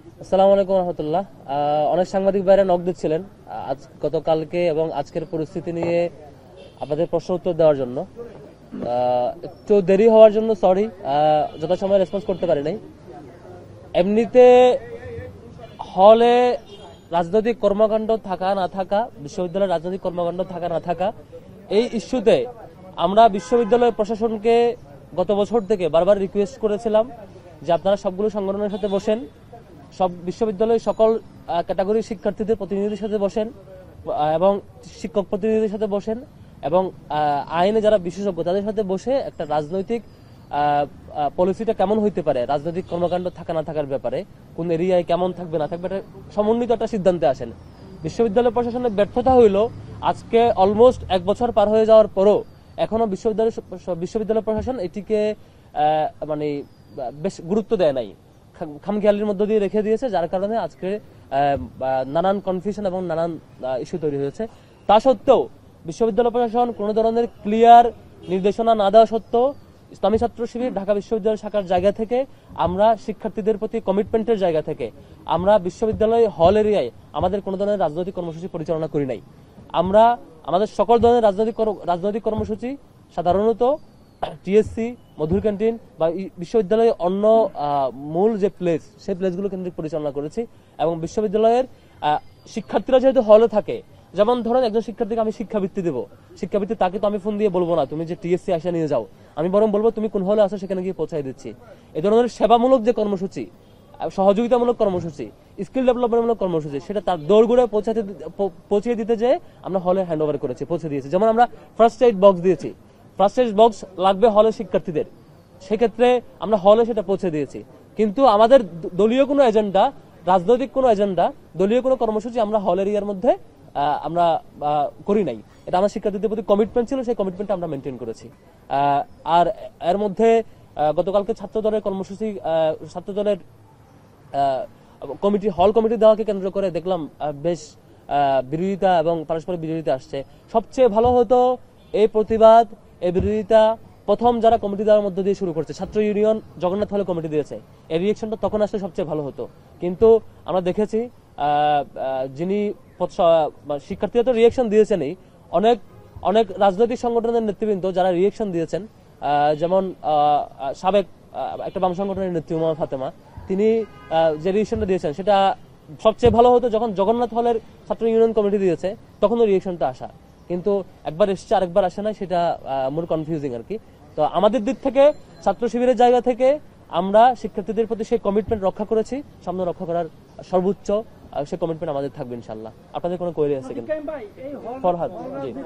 আসসালামু আলাইকুম রহমতুল্লাহ। অনেক সাংবাদিক ভাইরা নক দিচ্ছিলেন আজ গতকালকে এবং আজকের পরিস্থিতি নিয়ে আপনাদের প্রশ্ন উত্তর দেওয়ার জন্য। একটু দেরি হওয়ার জন্য সরি, যথাসময়ে রেসপন্স করতে পারি নাই। এমনিতে হলে রাজনৈতিক কর্মকাণ্ড থাকা না থাকা, বিশ্ববিদ্যালয়ের রাজনৈতিক কর্মকাণ্ড থাকা না থাকা, এই ইস্যুতে আমরা বিশ্ববিদ্যালয় প্রশাসনকে গত বছর থেকে বারবার রিকোয়েস্ট করেছিলাম যে আপনারা সবগুলো সংগঠনের সাথে বসেন, সব বিশ্ববিদ্যালয়ের সকল ক্যাটাগরির শিক্ষার্থীদের প্রতিনিধিদের সাথে বসেন এবং শিক্ষক প্রতিনিধিদের সাথে বসেন এবং আইনে যারা বিশেষজ্ঞ তাদের সাথে বসে একটা রাজনৈতিক পলিসিটা কেমন হইতে পারে, রাজনৈতিক কর্মকাণ্ড থাকা না থাকার ব্যাপারে, কোন এরিয়ায় কেমন থাকবে না থাকবে, সমন্বিত একটা সিদ্ধান্তে আসেন। বিশ্ববিদ্যালয় প্রশাসনের ব্যর্থতা হইল আজকে অলমোস্ট 1 বছর পার হয়ে যাওয়ার পরও এখনো বিশ্ববিদ্যালয় প্রশাসন এটিকে মানে বেশ গুরুত্ব দেয় নাই, খামখেয়ালির মধ্য দিয়ে রেখে দিয়েছে, যার কারণে আজকে নানান কনফিউশন এবং নানান ইস্যু তৈরি হয়েছে। তা সত্ত্বেও বিশ্ববিদ্যালয় প্রশাসন কোনো ধরনের ক্লিয়ার নির্দেশনা না দেওয়া সত্ত্বেও ইসলামী ছাত্র শিবির ঢাকা বিশ্ববিদ্যালয় শাখার জায়গা থেকে আমরা শিক্ষার্থীদের প্রতি কমিটমেন্টের জায়গা থেকে আমরা বিশ্ববিদ্যালয় হল এরিয়ায় আমাদের কোনো ধরনের রাজনৈতিক কর্মসূচি পরিচালনা করি নাই। আমরা আমাদের সকল ধরনের রাজনৈতিক কর্মসূচি সাধারণত টিএসসি, মধুর ক্যান্টিন বা বিশ্ববিদ্যালয়ের অন্য মূল যে প্লেস সেই প্লেসগুলো কেন্দ্রিক পরিচালনা করেছি। এবং বিশ্ববিদ্যালয়ের শিক্ষার্থীরা যেহেতু হলে থাকে, যেমন ধরেন একজন শিক্ষার্থীকে আমি শিক্ষাবৃত্তি দেবো, শিক্ষাবৃত্তি তাকে তো আমি ফোন দিয়ে বলবো না তুমি যে টিএসসি আসে নিয়ে যাও, আমি বরং বলবো তুমি কোন হলে আসো সেখানে গিয়ে পৌঁছাই দিচ্ছি। এই ধরনের সেবামূলক যে কর্মসূচি, সহযোগিতামূলক কর্মসূচি, স্কিল ডেভেলপমেন্টমূলক কর্মসূচি, সেটা তার দৌড়গুড়ে পৌঁছে দিতে যে আমরা হলে হ্যান্ড ওভার করেছি, পৌঁছে দিয়েছি। যেমন আমরা ফার্স্ট এইড বক্স দিয়েছি, ফার্স্ট এইড বক্স লাগবে হলের শিক্ষার্থীদের, সেক্ষেত্রে আমরা হলে সেটা পৌঁছে দিয়েছি। কিন্তু আমাদের দলীয় কোনো এজেন্ডা, রাজনৈতিক কোনো এজেন্ডা, দলীয় কোনো কর্মসূচি আমরা হল এরিয়ার মধ্যে আমরা করি নাই। এটা আমার শিক্ষার্থীদের প্রতি কমিটমেন্ট ছিল, সেই কমিটমেন্টটা আমরা মেনটেন করেছি। আর এর মধ্যে গতকালকে ছাত্র দলের কর্মসূচি, ছাত্র দলের হল কমিটি দেওয়াকে কেন্দ্র করে দেখলাম বেশ বিরোধিতা এবং পারস্পরিক বিরোধিতা আসছে। সবচেয়ে ভালো হতো এই প্রতিবাদ, এই বিরোধিতা প্রথম যারা কমিটি দেওয়ার মধ্য দিয়ে শুরু করছে, ছাত্র ইউনিয়ন জগন্নাথ হলে কমিটি দিয়েছে, এই রিয়েকশনটা তখন আসলে সবচেয়ে ভালো হতো। কিন্তু আমরা দেখেছি যিনি শিক্ষার্থীরা তো রিয়েকশন দিয়েছেনই, অনেক অনেক রাজনৈতিক সংগঠনের নেতৃবৃন্দ যারা রিয়েকশন দিয়েছেন, যেমন সাবেক একটা বাম সংগঠনের নেত্রী উমা ফাতেমা, তিনি যে রিয়েকশনটা দিয়েছেন সেটা সবচেয়ে ভালো হতো যখন জগন্নাথ হলের ছাত্র ইউনিয়ন কমিটি দিয়েছে তখনও রিয়েকশনটা আসা। কিন্তু একবার এসছে আরেকবার আসে না, সেটা মোর কনফিউজিং আর কি। তো আমাদের দিক থেকে ছাত্র শিবিরের জায়গা থেকে আমরা শিক্ষার্থীদের প্রতি সেই কমিটমেন্ট রক্ষা করেছি, সামনে রক্ষা করার সর্বোচ্চ সেই কমিটমেন্ট আমাদের থাকবে ইনশাআল্লাহ। আপনাদের কোনো কোয়েরি আছে কিনা? ফরহাদ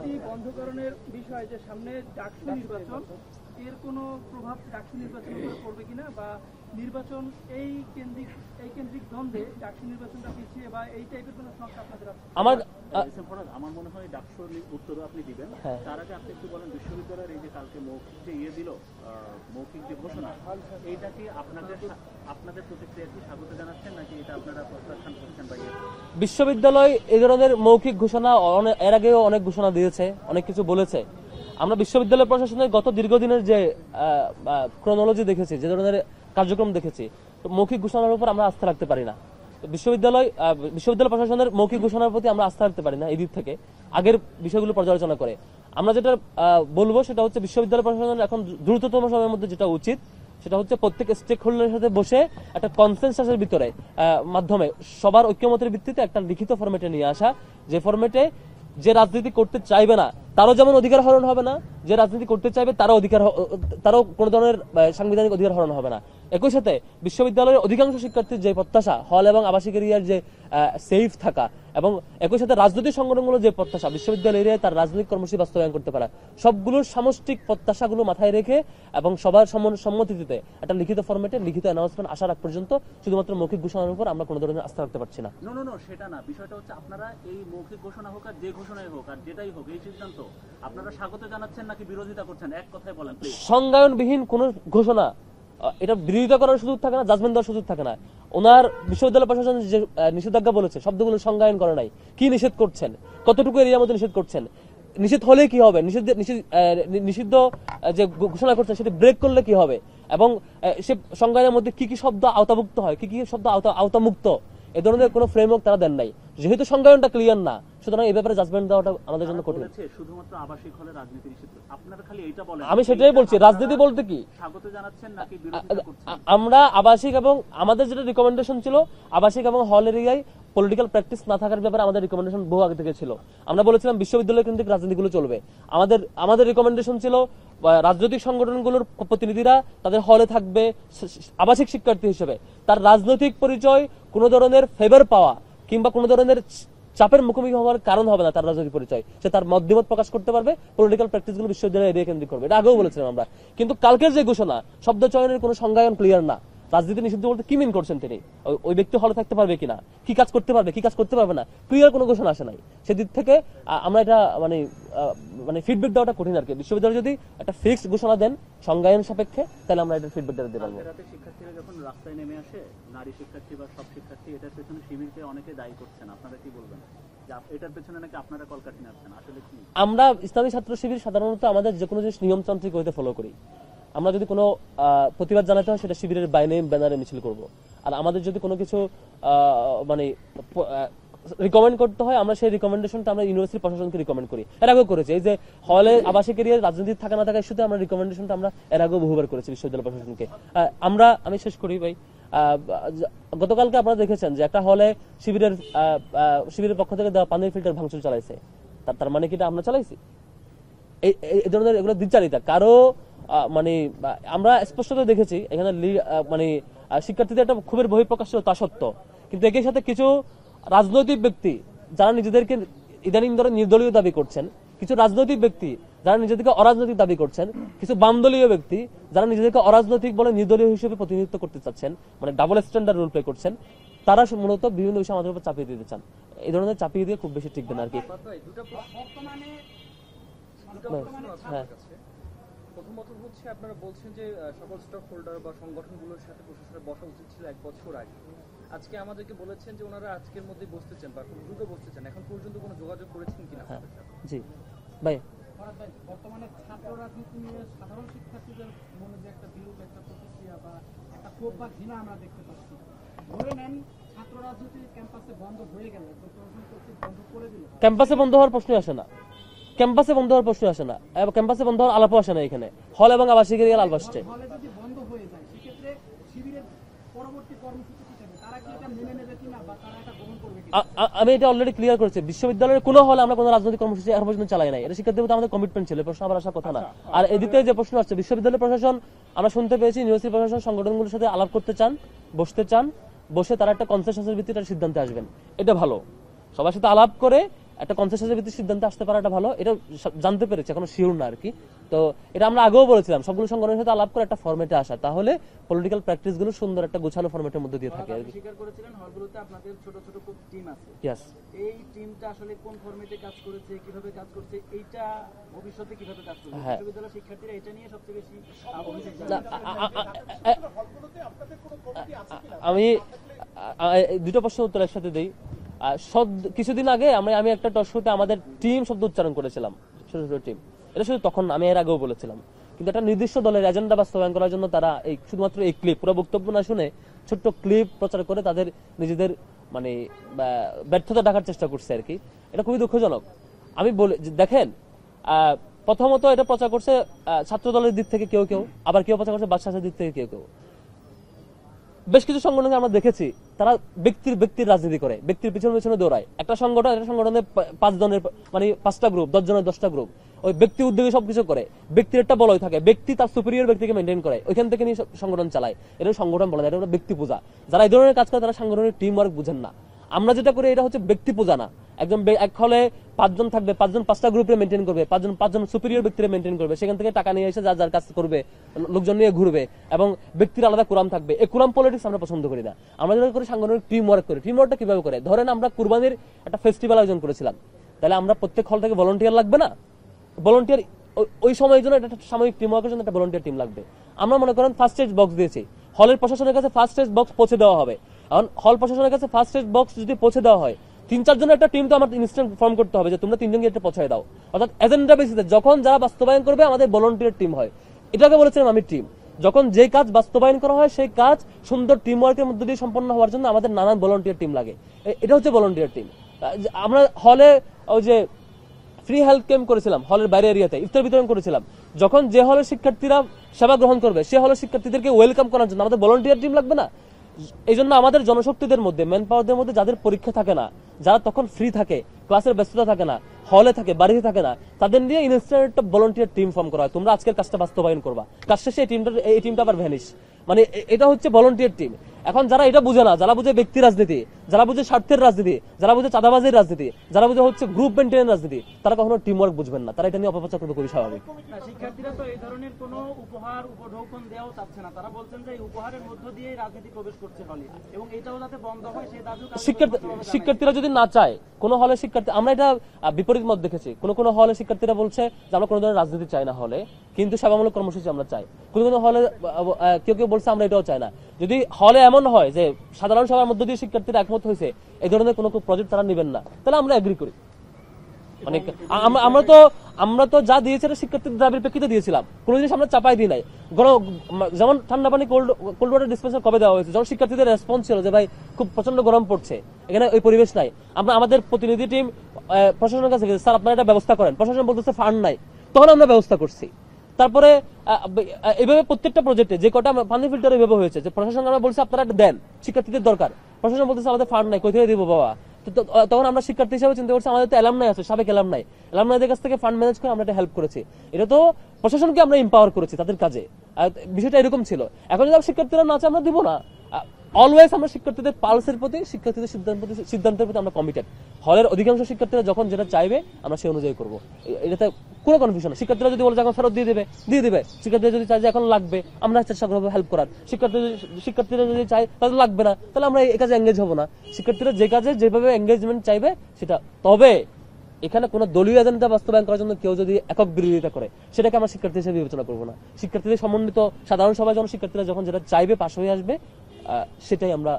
জি, বন্ধকরণের বিষয় যে সামনে ডাকসু নির্বাচন, এর কোনো প্রভাব ডাকসু নির্বাচনের উপর পড়বে কিনা, বা নির্বাচন এই কেন্দ্রিক দ্বন্দ্বে ডাকসু নির্বাচনটা পিছিয়ে বা এই টাইপের কোনো শঙ্কা আপনাদের আছে? আমার মনে হয় ডাকসুর উত্তরও আপনি দিবেন। তার আগে আপনি একটু বলেন, বিশ্ববিদ্যালয়ের এই যে কালকে মৌখিক যে দিল, মৌখিক যে ঘোষণা, এইটা কি আপনাদের প্রতিক্রিয়া কি স্বাগত জানাচ্ছেন নাকি এটা আপনারা প্রত্যাখ্যান করছেন? বা বিশ্ববিদ্যালয় এই ধরনের মৌখিক ঘোষণা এর আগেও অনেক ঘোষণা দিয়েছে, অনেক কিছু বলেছে। আমরা বিশ্ববিদ্যালয় প্রশাসনের গত দীর্ঘদিনের যে ক্রোনোলজি দেখেছি, যে ধরনের কার্যক্রম দেখেছি, মৌখিক ঘোষণার উপর আমরা আস্থা রাখতে পারি না। বিশ্ববিদ্যালয় প্রশাসনের মৌখিক ঘোষণার প্রতি আমরা আস্থা রাখতে পারি না। এই দিক থেকে আগের বিষয়গুলো পর্যালোচনা করে আমরা যেটা বলবো সেটা হচ্ছে বিশ্ববিদ্যালয় প্রশাসনের এখন দ্রুততম সময়ের মধ্যে যেটা উচিত সেটা হচ্ছে প্রত্যেক স্টেক হোল্ডারের সাথে বসে একটা কনসেনসাসের ভিতরে মাধ্যমে সবার ঐক্যমতের ভিত্তিতে একটা লিখিত ফরম্যাটে নিয়ে আসা, যে ফরম্যাটে যে রাজনীতি করতে চাইবে না তারও যেমন অধিকার হরণ হবে না, যে রাজনীতি করতে চাইবে তারও কোনো ধরনের সাংবিধানিক অধিকার হরণ হবে না। একই সাথে বিশ্ববিদ্যালয়ের অধিকাংশ শিক্ষার্থীর যে প্রত্যাশা, হল এবং আবাসিক এরিয়ার যে সেফ থাকা, এবং একই সাথে রাজনৈতিক সংগঠনগুলোর যে প্রত্যাশা বিশ্ববিদ্যালয় এরিয়ায় তার রাজনৈতিক কর্মসূচি বাস্তবায়ন করতে পারা, সবগুলোর সামষ্টিক প্রত্যাশাগুলো মাথায় রেখে এবং সবার সম্মতিতে একটা লিখিত ফরম্যাটে লিখিত অ্যানাউন্সমেন্ট আসার আগ পর্যন্ত শুধুমাত্র মৌখিক ঘোষণার উপর আমরা কোনো ধরনের আস্থা রাখতে পারছি না। সেটা না, বিষয়টা হচ্ছে আপনারা এই মৌখিক ঘোষণা হোক আর যে ঘোষণাই হোক আর যেটাই হোক, এই সিদ্ধান্ত আপনারা স্বাগত জানাচ্ছেন নাকি বিরোধিতা করছেন? এক কথায় বলেন। সংজ্ঞায়নবিহীন কোন ঘোষণা, এটা বিরোধিতা করার সুযোগ থাকে না, জাজমেন্ট দেওয়ার সুযোগ থাকে না। ওনার বিশ্ববিদ্যালয় প্রশাসন যে নিষেধাজ্ঞা বলেছে শব্দগুলো সংজ্ঞায়ন করে নাই। কি নিষেধ করছেন, কতটুকু এরিয়ার মধ্যে নিষেধ করছেন, নিষিদ্ধ হলে কি হবে, নিষিদ্ধ যে ঘোষণা করছেন সেটা ব্রেক করলে কি হবে, এবং সে সংজ্ঞানের মধ্যে কি কি শব্দ আওতাভুক্ত হয়, কি কি শব্দ আওতামুক্ত, এ ধরনের কোনো ফ্রেমওয়ার্ক তারা দেন নাই। যেহেতু সংজ্ঞানটা ক্লিয়ার না, সুতরাং এই ব্যাপারে জাজমেন্ট দেওয়াটা আমাদের জন্য কঠিন। শুধুমাত্র আবাসিক হলে রাজনীতি নিষিদ্ধ, আপনারা খালি এটা বলেন। আমি সেটাই বলছি, রাজনীতি বলতে কি স্বাগত জানাচ্ছেন নাকি বিরোধিতা করছেন? আমরা আবাসিক এবং আমাদের যেটা রিকমেন্ডেশন ছিল, আবাসিক এবং হল এরিয়ায় পলিটিক্যাল প্র্যাকটিস না থাকার ব্যাপারে আমাদের রিকমেন্ডেশন বহু আগে থেকে ছিল। আমরা বলেছিলাম বিশ্ববিদ্যালয় কেন্দ্রিক রাজনীতিগুলো চলবে। আমাদের রিকমেন্ডেশন ছিল রাজনৈতিক সংগঠনগুলোর প্রতিনিধিরা তাদের হলে থাকবে আবাসিক শিক্ষার্থী হিসেবে, তার রাজনৈতিক পরিচয় কোনো ধরনের ফেভার পাওয়া কিংবা কোনো ধরনের চাপের মুখোমুখি হওয়ার কারণ হবে না। তার রাজনৈতিক পরিচয়, সে তার মতামত প্রকাশ করতে পারবে, পলিটিক্যাল প্র্যাকটিসগুলো বিশ্ববিদ্যালয় এরিয়া কেন্দ্রিক করবে। এটা আগেও বলেছিলাম আমরা। কিন্তু কালকের যে ঘোষণা, শব্দ চয়নের কোনো সংজ্ঞায়ন ক্লিয়ার না। রাজনীতি নিষিদ্ধ বলতে কি মিন করছেন তিনি? ওই ব্যক্তি হলে থাকতে পারবে কিনা, কি কাজ করতে পারবে, কি কাজ করতে পারবে না, ক্লিয়ার কোনো ঘোষণা আসে নাই। সেদিক থেকে আমরা এটা মানে ফিডব্যাক দেওয়াটা কঠিন আর কি। বিশ্ববিদ্যালয় যদি একটা ফিক্সড ঘোষণা দেন সংজ্ঞায়ন সাপেক্ষে, তাহলে আমরা এটা ফিডব্যাক দিতে পারবো। শিক্ষার্থীরা যখন রাস্তায় নেমে আসে, নারী শিক্ষার্থী বা সব শিক্ষার্থী, এটার পেছনে শিবিরকে অনেকে দায়ী করছেন, আপনারা কি বলবেন? এটার পেছনে নাকি আপনারা কলকাঠি নাড়ছেন, আসলে কি? আমরা ইসলামী ছাত্র শিবির সাধারণত আমাদের যে কোনো জিনিস নিয়মতান্ত্রিক হইতে ফলো করি। আমরা যদি কোনো প্রতিবাদ জানাতে হয় সেটা শিবিরের বাইনে ব্যানারে মিছিল করব। আর আমাদের যদি কোনো কিছু মানে রিকমেন্ড করতে হয়, আমরা সেই রিকমেন্ডেশনটা আমরা ইউনিভার্সিটি প্রশাসনকে রিকমেন্ড করি। এর আগেও করেছি। এই যে হলে আবাসিক এরিয়ার রাজনীতি থাকা না থাকা ইস্যুতে আমরা রিকমেন্ডেশনটা আমরা এর আগেও বহুবার করেছি বিশ্ববিদ্যালয় প্রশাসনকে। আমি শেষ করি ভাই। গতকালকে আপনারা দেখেছেন যে একটা হলে শিবিরের পক্ষ থেকে দেওয়া পানির ফিল্টার ভাঙচুর চালাইছে। তার মানে কি এটা আমরা চালাইছি? এই ধরনের এগুলো দ্বিচারিতা কারো মানে আমরা স্পষ্টত দেখেছি এখানে মানে শিক্ষার্থীদের একটা ক্ষোভের বহিঃপ্রকাশ ছিল তা সত্য, কিন্তু একই সাথে কিছু রাজনৈতিক ব্যক্তি যারা নিজেদেরকে ইদানিং ধরে নির্দলীয় দাবি করছেন, কিছু রাজনৈতিক ব্যক্তি যারা নিজেদেরকে অরাজনৈতিক দাবি করছেন, কিছু বামদলীয় ব্যক্তি যারা নিজেদেরকে অরাজনৈতিক বলে নির্দলীয় হিসেবে প্রতিনিধিত্ব করতে চাচ্ছেন, মানে ডাবল স্ট্যান্ডার্ড রোল প্লে করছেন, তারা মূলত বিভিন্ন বিষয় আমাদের উপর চাপিয়ে দিতে চান। এই ধরনের চাপিয়ে দিয়ে খুব বেশি টিকবে না আর কি। হ্যাঁ, প্রথমত হচ্ছে আপনারা বলছেন যে সকল স্টক হোল্ডার বা সংগঠনগুলোর সাথে প্রশাসনের বসা উচিত ছিল 1 বছর আগে। আজকে আমাদেরকে বলেছেন যে ওনারা আজকের মধ্যে বসতে চান বা খুব দ্রুত বসতে চান। এখন পর্যন্ত কোনো যোগাযোগ করেছেন কিনা? জি ভাই, বর্তমানে ছাত্র রাজনীতি নিয়ে সাধারণ শিক্ষার্থীদের মনে যে একটা বিরূপ একটা প্রতিক্রিয়া বা একটা ক্ষোভ বা ঘৃণা আমরা দেখতে পাচ্ছি, ধরে নেন ছাত্র রাজনীতি ক্যাম্পাসে বন্ধ হয়ে গেল, প্রশাসন কর্তৃক বন্ধ করে দিল, ক্যাম্পাসে বন্ধ হওয়ার প্রশ্ন আসে না। ক্যাম্পাসে বন্ধ হওয়ার প্রশ্ন আসে না, ক্যাম্পাসে বন্ধ হওয়ার আলাপও আসে না। এখানে হল এবং আবাসিক এরিয়ার আলাপ আসছে। হলে যদি বন্ধ হয়ে যায় সেক্ষেত্রে শিবিরের পরবর্তী কর্মসূচি কি থাকবে? তারা কি এটা মেনে নেবে কিনা বা তারা এটা গ্রহণ করবে কিনা? আমি এটা অলরেডি ক্লিয়ার করেছি। বিশ্ববিদ্যালয়ের কোনো হলে আমরা কোনো রাজনৈতিক কর্মসূচি এখন পর্যন্ত চালাই নাই। এটা শিক্ষার্থীদের আমাদের কমিটমেন্ট ছিল, প্রশ্ন আবার আসার কথা না। আর এদিকে যে প্রশ্ন আসছে, বিশ্ববিদ্যালয় প্রশাসন আমরা শুনতে পেয়েছি ইউনিভার্সিটি প্রশাসন সংগঠনগুলোর সাথে আলাপ করতে চান, বসতে চান, বসে তারা একটা কনসেনসাসের ভিত্তিতে সিদ্ধান্তে আসবেন। এটা ভালো, সবার সাথে আলাপ করে একটা কনসেনসাসের ভিত্তিতে সিদ্ধান্তে আসতে পারাটা ভালো। এটা জানতে পেরেছি, এখনো শিওর না আর কি। তো এটা আমরা আগেও বলেছিলাম সবগুলো সংগঠনের সাথে আলাপ করে একটা ফরম্যাটে আসা, তাহলে পলিটিক্যাল প্র্যাকটিস গুলো সুন্দর একটা গোছানো ফরম্যাটের মধ্যে দিয়ে থাকে আর কি। স্বীকার করেছিলেন হলগুলোতে আপনাদের ছোট ছোট টিম আছে। ইয়েস, এই টিমটা আসলে কোন ফরম্যাটে কাজ করেছে, কিভাবে কাজ করছে, এইটা ভবিষ্যতে কিভাবে কাজ করবে? বিশ্ববিদ্যালয়ের শিক্ষার্থীরা এটা নিয়ে সবচেয়ে বেশি অভিযোগ জানায়। আমি দুটো প্রশ্ন উত্তর একসাথে দেই। কিছুদিন আগে আমি একটা টক শোতে আমাদের টিম শব্দ উচ্চারণ করেছিলাম, ছোট ছোট টিম। এটা শুধু তখন আমি এর আগেও বলেছিলাম, কিন্তু একটা নির্দিষ্ট দলের এজেন্ডা বাস্তবায়ন করার জন্য তারা এই শুধুমাত্র এই ক্লিপ, পুরো বক্তব্য না শুনে ছোট্ট ক্লিপ প্রচার করে তাদের নিজেদের মানে ব্যর্থতা ঢাকার চেষ্টা করছে আর কি। এটা খুবই দুঃখজনক। আমি বলি দেখেন, প্রথমত এটা প্রচার করছে ছাত্র দলের দিক থেকে কেউ কেউ, আবার কেউ প্রচার করছে বাদশাহের দিক থেকে কেউ কেউ। বেশ কিছু সংগঠনকে আমরা দেখেছি তারা ব্যক্তির রাজনীতি করে, ব্যক্তির পিছনে পিছনে দৌড়ায়। একটা সংগঠনের 5 জনের মানে 5টা গ্রুপ, 10 জনের 10টা গ্রুপ, ওই ব্যক্তি উদ্যোগে সবকিছু করে। ব্যক্তির একটা বলয় থাকে, ব্যক্তি তার সুপিরিয়র ব্যক্তিকে মেনটেন করে, ওইখান থেকে নিয়ে সংগঠন চালায়। এটা সংগঠন বলা যায়, এটা ব্যক্তি পূজা। যারা এই ধরনের কাজ করে তারা সাংগঠনিক টিম ওয়ার্ক বুঝেন না। আমরা যেটা করি এটা হচ্ছে ব্যক্তি পূজা না। একজন এক হলে 5 জন থাকবে, 5 জন 5টা গ্রুপে মেনটেন করবে, 5 জন সুপিরিয়র ব্যক্তিরা মেনটেন করবে, সেখান থেকে টাকা নিয়ে এসে যার কাজ করবে, লোকজন নিয়ে ঘুরবে, এবং ব্যক্তির আলাদা কোরাম থাকবে। এই কোরাম পলিটিক্স আমরা পছন্দ করি না। আমরা যেটা করি সাংগঠনিক টিম ওয়ার্ক করি। টিম ওয়ার্কটা কিভাবে করে? ধরেন আমরা কুরবানির একটা ফেস্টিভ্যাল আয়োজন করেছিলাম, তাহলে আমরা প্রত্যেক হল থেকে ভলান্টিয়ার লাগবে না? ভলান্টিয়ার ওই সময়ের জন্য একটা সাময়িক টিম ওয়ার্কের জন্য একটা ভলান্টিয়ার টিম লাগবে। আমরা মনে করেন ফার্স্ট স্টেজ বক্স দিয়েছি, হলের প্রশাসনের কাছে ফার্স্ট স্টেজ বক্স পৌঁছে দেওয়া হবে। এখন হল প্রশাসনের কাছে ফার্স্ট স্টেজ বক্স যদি পৌঁছে দেওয়া হয়, 3-4 জনের একটা টিম তো আমার ইনস্ট্যান্ট ফর্ম করতে হবে যে তোমরা 3 জন এটা পৌঁছায় দাও। অর্থাৎ এজেন্ডা বেসিসে যখন যারা বাস্তবায়ন করবে আমাদের ভলান্টিয়ার টিম হয়, এটাকে বলেছিলাম আমি টিম। যখন যে কাজ বাস্তবায়ন করা হয় সেই কাজ সুন্দর টিম ওয়ার্কের মধ্যে দিয়ে সম্পন্ন হওয়ার জন্য আমাদের নানান ভলান্টিয়ার টিম লাগে। এটা হচ্ছে ভলান্টিয়ার টিম। আমরা হলে ওই যে ফ্রি হেলথ ক্যাম্প করেছিলাম, হলের বাইরে এরিয়াতে ইফতার বিতরণ করেছিলাম। যখন যে হলের শিক্ষার্থীরা সেবা গ্রহণ করবে সে হলের শিক্ষার্থীদেরকে ওয়েলকাম করার জন্য আমাদের ভলান্টিয়ার টিম লাগবে না? এই জন্য আমাদের জনশক্তিদের মধ্যে, ম্যান পাওয়ারদের মধ্যে যাদের পরীক্ষা থাকে না, যারা তখন ফ্রি থাকে, ক্লাসের ব্যস্ততা থাকে না, হলে থাকে, বাড়িতে থাকে না, তাদের নিয়ে ইনস্ট্যান্ট একটা ভলান্টিয়ার টিম ফর্ম করা হয়। তোমরা আজকের কাজটা বাস্তবায়ন করবা, কাজ শেষে এই টিমটা আবার ভ্যানিশ। মানে এটা হচ্ছে ভলান্টিয়ার টিম। এখন যারা এটা বুঝে না, যারা বুঝে ব্যক্তি রাজনীতি, যারা বুঝে স্বার্থের রাজনীতি, যারা বুঝে চাঁদাবাজির রাজনীতি, যারা বুঝে হচ্ছে গ্রুপ মেনটেনের রাজনীতি, তারা কখনো টিম ওয়ার্ক বুঝবেন না। তারা এটা নিয়ে অপপ্রচার করবে, খুবই স্বাভাবিক। শিক্ষার্থীরা তো এই ধরনের কোনো উপহার উপঢৌকন দেওয়াও চাচ্ছে না। তারা বলছেন যে এই উপহারের মধ্য দিয়ে রাজনীতি প্রবেশ করছে হলে, এবং এটাও যাতে বন্ধ হয় সেই দাবিও শিক্ষার্থীরা যদি না চায়, কোন হলে শিক্ষার্থী, আমরা এটা বিপরীত মত দেখেছি। কোন হলে শিক্ষার্থীরা বলছে যে আমরা কোনো ধরনের রাজনীতি চাই না হলে, কিন্তু সেবামূলক কর্মসূচি আমরা চাই। কোন হলে কেউ বলছে আমরা এটাও চাই না। যদি হলে এমন হয় যে সাধারণ সভার মধ্য দিয়ে শিক্ষার্থীরা একমত হয়েছে এই ধরনের কোনো প্রজেক্ট তারা নেবেন না, তাহলে আমরা এগ্রি করি। অনেক আমরা তো যা দিয়েছি শিক্ষার্থীদের দাবির প্রেক্ষিতে দিয়েছিলাম, কোনো জিনিস আমরা চাপাই দিই নাই। যেমন ঠান্ডা পানি কোল্ড ওয়াটার ডিসপেন্সার কবে দেওয়া হয়েছে, যখন শিক্ষার্থীদের রেসপন্স ছিল যে ভাই খুব প্রচন্ড গরম পড়ছে, এখানে ওই পরিবেশ নাই, আমরা আমাদের প্রতিনিধি টিম প্রশাসনের কাছে গেছে, স্যার আপনারা এটা ব্যবস্থা করেন। প্রশাসন বলতেছে ফান্ড নাই, তখন আমরা ব্যবস্থা করছি। তারপরে এইভাবে প্রত্যেকটা প্রজেক্টে যে কটা পানি ফিল্টার এইভাবে হয়েছে যে প্রশাসন আমরা বলছি আপনারা দেন, শিক্ষার্থীদের দরকার, প্রশাসন বলতেছে আমাদের ফান্ড নাই, কোথায় দিব বাবা। তখন আমরা শিক্ষার্থী হিসেবে চিন্তা করছি আমাদের তো অ্যালামনাই আছে, সাবেক অ্যালামনাইদের কাছ থেকে ফান্ড ম্যানেজ করে আমরা এটা হেল্প করেছি। এটা তো প্রশাসনকে আমরা এম্পাওয়ার করেছি তাদের কাজে। বিষয়টা এরকম ছিল। এখন যদি শিক্ষার্থীরা না চায় আমরা দিব না। অলওয়েজ আমরা শিক্ষার্থীদের পালসের প্রতি, শিক্ষার্থীদের সিদ্ধান্তের প্রতি আমরা কমিটেড। হলের অধিকাংশ শিক্ষার্থীরা যখন যেটা চাইবে আমরা সেই অনুযায়ী করবো। এটাতে কোনো কনফিউশন না। শিক্ষার্থীরা যদি বলে এখন ফেরত দিয়ে দিবে। শিক্ষার্থীরা যদি চায় যে এখন লাগবে, আমরা চেষ্টা করবো হেল্প করার। শিক্ষার্থীরা যদি চায় তাহলে লাগবে না, তাহলে আমরা এই কাজে এঙ্গেজ হবো না। শিক্ষার্থীরা যে কাজে যেভাবে এঙ্গেজমেন্ট চাইবে সেটা। তবে এখানে কোনো দলীয় এজেন্ডা বাস্তবায়ন করার জন্য কেউ যদি একক বিরোধিতা করে সেটাকে আমরা শিক্ষার্থী হিসেবে বিবেচনা করবো না। শিক্ষার্থীদের সমন্বিত সাধারণ সভায় যখন শিক্ষার্থীরা যখন যেটা চাইবে পাশ হয়ে আসবে, সেটাই আমরা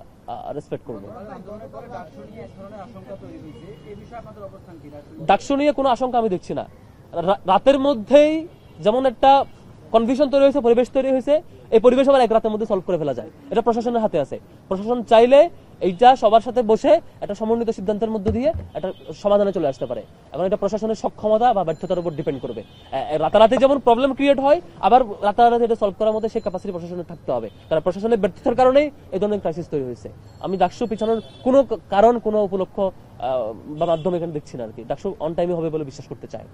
রেসপেক্ট করবো। ডাকসু নিয়ে কোনো আশঙ্কা আমি দেখছি না। রাতের মধ্যেই যেমন একটা কনফিউশন তৈরি হয়েছে, পরিবেশ তৈরি হয়েছে, এই পরিবেশ আবার এক রাতের মধ্যে সলভ করে ফেলা যায়। এটা প্রশাসনের হাতে আছে। প্রশাসন চাইলে এইটা সবার সাথে বসে একটা সমন্বিত সিদ্ধান্তের মধ্যে দিয়ে একটা সমাধানে চলে আসতে পারে। এখন এটা প্রশাসনের সক্ষমতা বা ব্যর্থতার উপর ডিপেন্ড করবে। রাতারাতি যেমন প্রবলেম ক্রিয়েট হয়, আবার রাতারাতি এটা সলভ করার মধ্যে সেই ক্যাপাসিটি প্রশাসনের থাকতে হবে। কারণ প্রশাসনের ব্যর্থতার কারণেই এই ধরনের ক্রাইসিস তৈরি হয়েছে। আমি ডাকসু পিছানোর কোনো কারণ, কোনো উপলক্ষ বা মাধ্যম এখানে দেখছি না আর কি। ডাকসু অন টাইমে হবে বলে বিশ্বাস করতে চাই।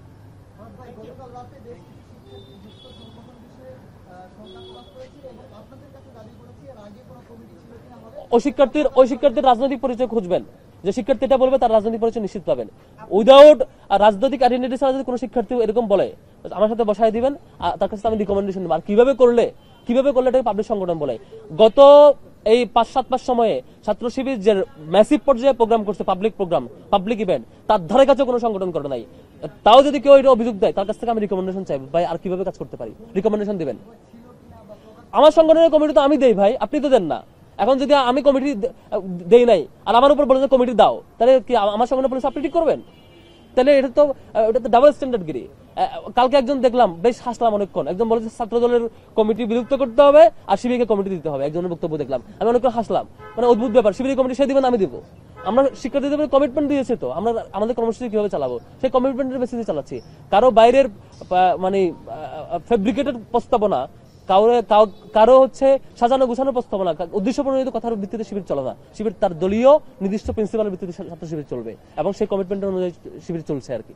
ওই শিক্ষার্থীর রাজনৈতিক পরিচয় খুঁজবেন, যে শিক্ষার্থীটা বলবে তার রাজনৈতিক পরিচয় নিশ্চিত পাবেন। উইদাউট রাজনৈতিক আইডেন্টিটি ছাড়া যদি কোনো শিক্ষার্থী এরকম বলে আমার সাথে বসায় দিবেন, তার কাছে আমি রিকমেন্ডেশন দেব। আর কিভাবে করলে এটাকে পাবলিক সংগঠন বলে। গত এই 5-7 মাস সময়ে ছাত্র শিবির যে ম্যাসিভ পর্যায়ে প্রোগ্রাম করছে, পাবলিক ইভেন্ট, তার ধারে কাছে কোনো সংগঠন করে নাই। তাও যদি কেউ এটা অভিযোগ দেয় তার কাছ থেকে আমি রিকমেন্ডেশন চাই, ভাই আর কিভাবে কাজ করতে পারি, রিকমেন্ডেশন দিবেন। আমার সংগঠনের কমিটি তো আমি দেই ভাই, আপনি তো দেন না। এখন যদি আমি কমিটি দেই নাই আর আমার উপর বলে যে কমিটি দাও, তাহলে কি আমার সংগঠনের পুলিশ আপনি ঠিক করবেন? তাহলে এটা তো ডাবল স্ট্যান্ডার্ড গিরি। কালকে একজন দেখলাম, বেশ হাসলাম অনেকক্ষণ, একজন বলেছে ছাত্র দলের কমিটি বিলুপ্ত করতে হবে আর শিবিরকে কমিটি দিতে হবে। একজনের বক্তব্য দেখলাম, আমি অনেকক্ষণ হাসলাম। মানে অদ্ভুত ব্যাপার, শিবির কমিটি সে দিবেন, আমি দিব। আমরা শিক্ষার্থীদের কমিটমেন্ট দিয়েছে, তো আমরা আমাদের কর্মসূচি কিভাবে চালাবো সেই কমিটমেন্টের বেসিসে চালাচ্ছি। কারো বাইরের মানে ফেব্রিকেটেড প্রস্তাবনা, কারো হচ্ছে সাজানো গুছানো প্রস্তাবনা, উদ্দেশ্য প্রণোদিত কথার ভিত্তিতে শিবির চলে না। শিবির তার দলীয় নির্দিষ্ট প্রিন্সিপালের ভিত্তিতে ছাত্র শিবির চলবে এবং সেই কমিটমেন্টের অনুযায়ী শিবির চলছে আর কি।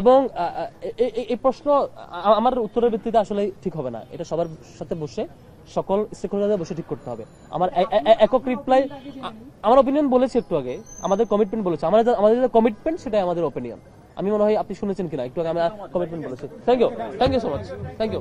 এবং এই প্রশ্ন আমার উত্তরের ভিত্তিতে আসলে ঠিক হবে না। এটা সবার সাথে বসে, সকল স্টেকহোল্ডারদের বসে ঠিক করতে হবে। আমার একক রিপ্লাই, আমার অপিনিয়ন বলেছি একটু আগে, আমাদের কমিটমেন্ট বলেছে, আমাদের যে কমিটমেন্ট সেটাই আমাদের অপিনিয়ন। আমি মনে হয় আপনি শুনেছেন কিনা একটু আগে, আমরা কমিটমেন্ট বলেছি। Thank you so much, thank you.